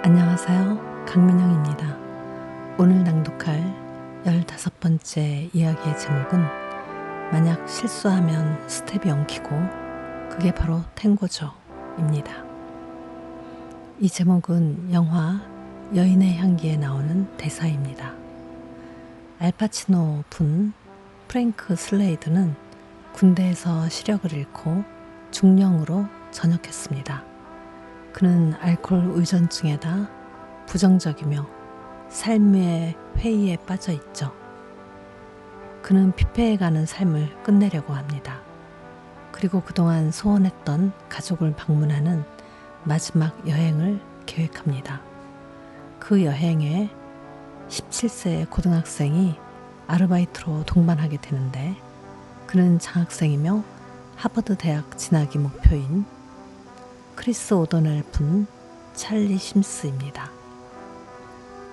안녕하세요. 강민영입니다. 오늘 낭독할 15번째 이야기의 제목은 만약 실수하면 스텝이 엉키고 그게 바로 탱고죠 입니다. 이 제목은 영화 여인의 향기에 나오는 대사입니다. 알파치노 분 프랭크 슬레이드는 군대에서 시력을 잃고 중령으로 전역했습니다. 그는 알코올 의존증에다 부정적이며 삶의 회의에 빠져 있죠. 그는 피폐해가는 삶을 끝내려고 합니다. 그리고 그동안 소원했던 가족을 방문하는 마지막 여행을 계획합니다. 그 여행에 17세의 고등학생이 아르바이트로 동반하게 되는데 그는 장학생이며 하버드 대학 진학이 목표인 크리스 오더넬 분 찰리 심스입니다.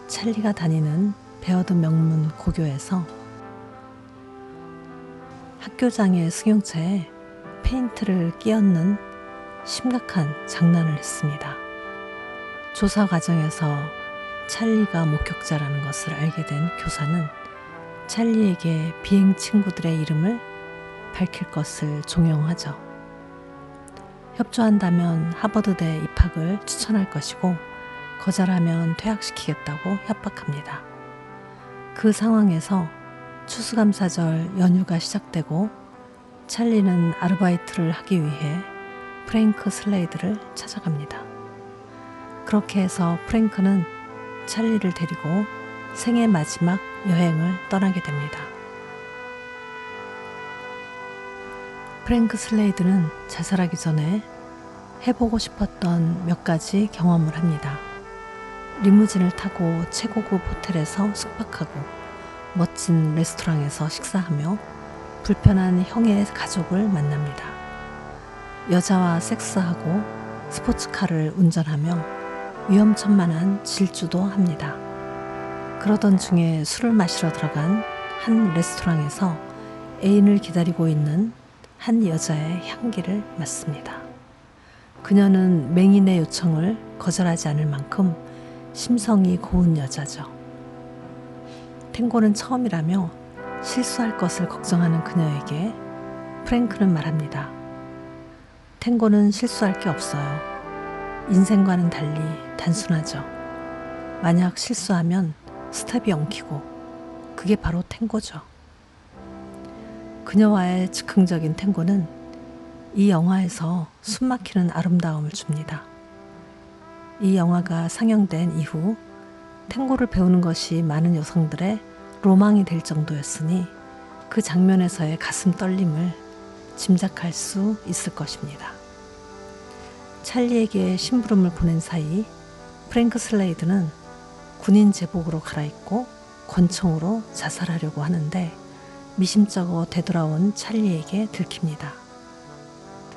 찰리가 다니는 베어드 명문 고교에서 학교장의 승용차에 페인트를 끼얹는 심각한 장난을 했습니다. 조사 과정에서 찰리가 목격자라는 것을 알게 된 교사는 찰리에게 비행 친구들의 이름을 밝힐 것을 종용하죠. 협조한다면 하버드대 입학을 추천할 것이고 거절하면 퇴학시키겠다고 협박합니다. 그 상황에서 추수감사절 연휴가 시작되고 찰리는 아르바이트를 하기 위해 프랭크 슬레이드를 찾아갑니다. 그렇게 해서 프랭크는 찰리를 데리고 생애 마지막 여행을 떠나게 됩니다. 프랭크 슬레이드는 자살하기 전에 해보고 싶었던 몇 가지 경험을 합니다. 리무진을 타고 최고급 호텔에서 숙박하고 멋진 레스토랑에서 식사하며 불편한 형의 가족을 만납니다. 여자와 섹스하고 스포츠카를 운전하며 위험천만한 질주도 합니다. 그러던 중에 술을 마시러 들어간 한 레스토랑에서 애인을 기다리고 있는 한 여자의 향기를 맡습니다. 그녀는 맹인의 요청을 거절하지 않을 만큼 심성이 고운 여자죠. 탱고는 처음이라며 실수할 것을 걱정하는 그녀에게 프랭크는 말합니다. 탱고는 실수할 게 없어요. 인생과는 달리 단순하죠. 만약 실수하면 스텝이 엉키고 그게 바로 탱고죠. 그녀와의 즉흥적인 탱고는 이 영화에서 숨막히는 아름다움을 줍니다. 이 영화가 상영된 이후 탱고를 배우는 것이 많은 여성들의 로망이 될 정도였으니 그 장면에서의 가슴 떨림을 짐작할 수 있을 것입니다. 찰리에게 심부름을 보낸 사이 프랭크 슬레이드는 군인 제복으로 갈아입고 권총으로 자살하려고 하는데 미심쩍어 되돌아온 찰리에게 들킵니다.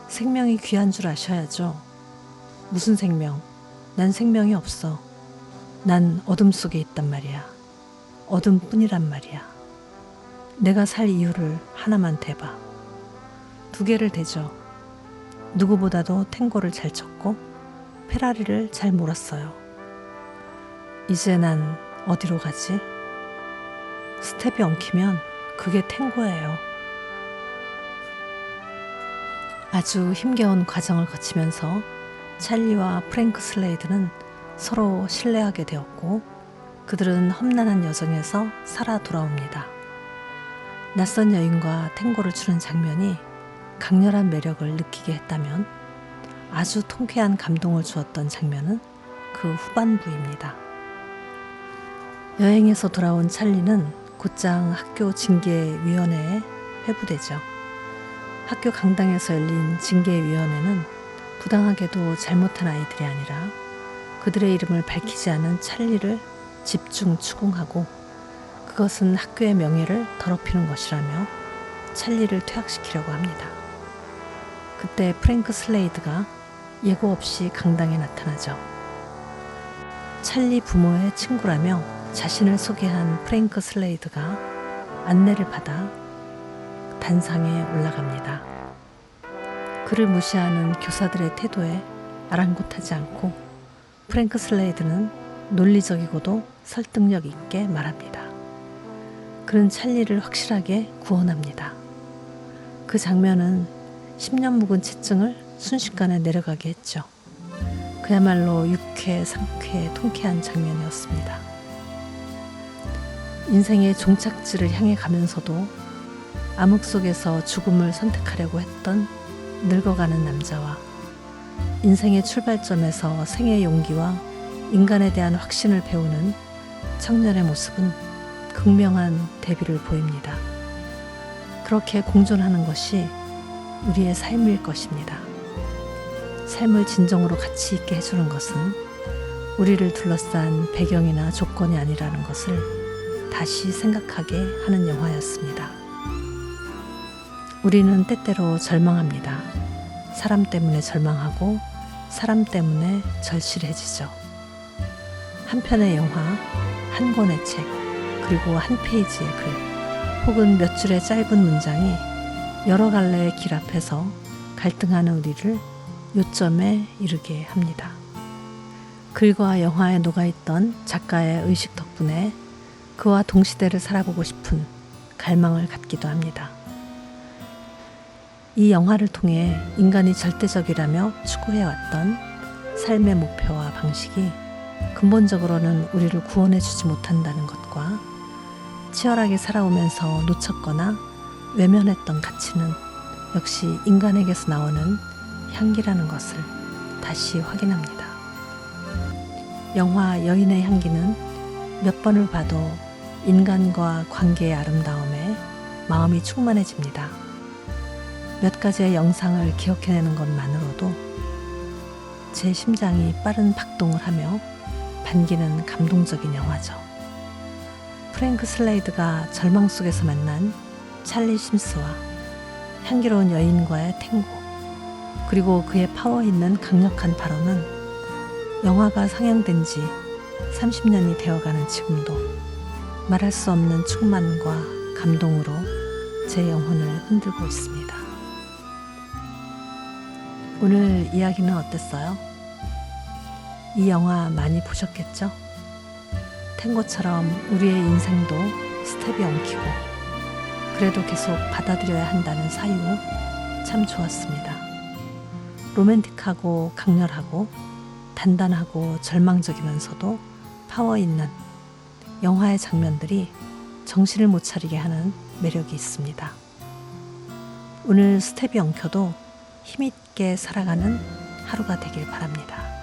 생명이 귀한 줄 아셔야죠. 무슨 생명? 난 생명이 없어. 난 어둠 속에 있단 말이야. 어둠뿐이란 말이야. 내가 살 이유를 하나만 대봐. 2개를 대죠. 누구보다도 탱고를 잘 쳤고 페라리를 잘 몰았어요. 이제 난 어디로 가지? 스텝이 엉키면 그게 탱고예요. 아주 힘겨운 과정을 거치면서 찰리와 프랭크 슬레이드는 서로 신뢰하게 되었고 그들은 험난한 여정에서 살아 돌아옵니다. 낯선 여인과 탱고를 추는 장면이 강렬한 매력을 느끼게 했다면 아주 통쾌한 감동을 주었던 장면은 그 후반부입니다. 여행에서 돌아온 찰리는 곧장 학교 징계위원회에 회부되죠. 학교 강당에서 열린 징계위원회는 부당하게도 잘못한 아이들이 아니라 그들의 이름을 밝히지 않은 찰리를 집중 추궁하고 그것은 학교의 명예를 더럽히는 것이라며 찰리를 퇴학시키려고 합니다. 그때 프랭크 슬레이드가 예고 없이 강당에 나타나죠. 찰리 부모의 친구라며 자신을 소개한 프랭크 슬레이드가 안내를 받아 단상에 올라갑니다. 그를 무시하는 교사들의 태도에 아랑곳하지 않고 프랭크 슬레이드는 논리적이고도 설득력 있게 말합니다. 그는 찰리를 확실하게 구원합니다. 그 장면은 10년 묵은 치증을 순식간에 내려가게 했죠. 그야말로 유쾌, 상쾌, 통쾌한 장면이었습니다. 인생의 종착지를 향해 가면서도 암흑 속에서 죽음을 선택하려고 했던 늙어가는 남자와 인생의 출발점에서 생의 용기와 인간에 대한 확신을 배우는 청년의 모습은 극명한 대비를 보입니다. 그렇게 공존하는 것이 우리의 삶일 것입니다. 삶을 진정으로 가치 있게 해주는 것은 우리를 둘러싼 배경이나 조건이 아니라는 것을 다시 생각하게 하는 영화였습니다. 우리는 때때로 절망합니다. 사람 때문에 절망하고 사람 때문에 절실해지죠. 한 편의 영화, 한 권의 책, 그리고 한 페이지의 글, 혹은 몇 줄의 짧은 문장이 여러 갈래의 길 앞에서 갈등하는 우리를 요점에 이르게 합니다. 글과 영화에 녹아있던 작가의 의식 덕분에 그와 동시대를 살아보고 싶은 갈망을 갖기도 합니다. 이 영화를 통해 인간이 절대적이라며 추구해왔던 삶의 목표와 방식이 근본적으로는 우리를 구원해주지 못한다는 것과 치열하게 살아오면서 놓쳤거나 외면했던 가치는 역시 인간에게서 나오는 향기라는 것을 다시 확인합니다. 영화 여인의 향기는 몇 번을 봐도 인간과 관계의 아름다움에 마음이 충만해집니다. 몇 가지의 영상을 기억해내는 것만으로도 제 심장이 빠른 박동을 하며 반기는 감동적인 영화죠. 프랭크 슬레이드가 절망 속에서 만난 찰리 심스와 향기로운 여인과의 탱고, 그리고 그의 파워 있는 강력한 발언은 영화가 상영된 지 30년이 되어가는 지금도 말할 수 없는 충만과 감동으로 제 영혼을 흔들고 있습니다. 오늘 이야기는 어땠어요? 이 영화 많이 보셨겠죠? 탱고처럼 우리의 인생도 스텝이 엉키고 그래도 계속 받아들여야 한다는 사유 참 좋았습니다. 로맨틱하고 강렬하고 단단하고 절망적이면서도 파워 있는 영화의 장면들이 정신을 못 차리게 하는 매력이 있습니다. 오늘 스텝이 엉켜도 힘있게 살아가는 하루가 되길 바랍니다.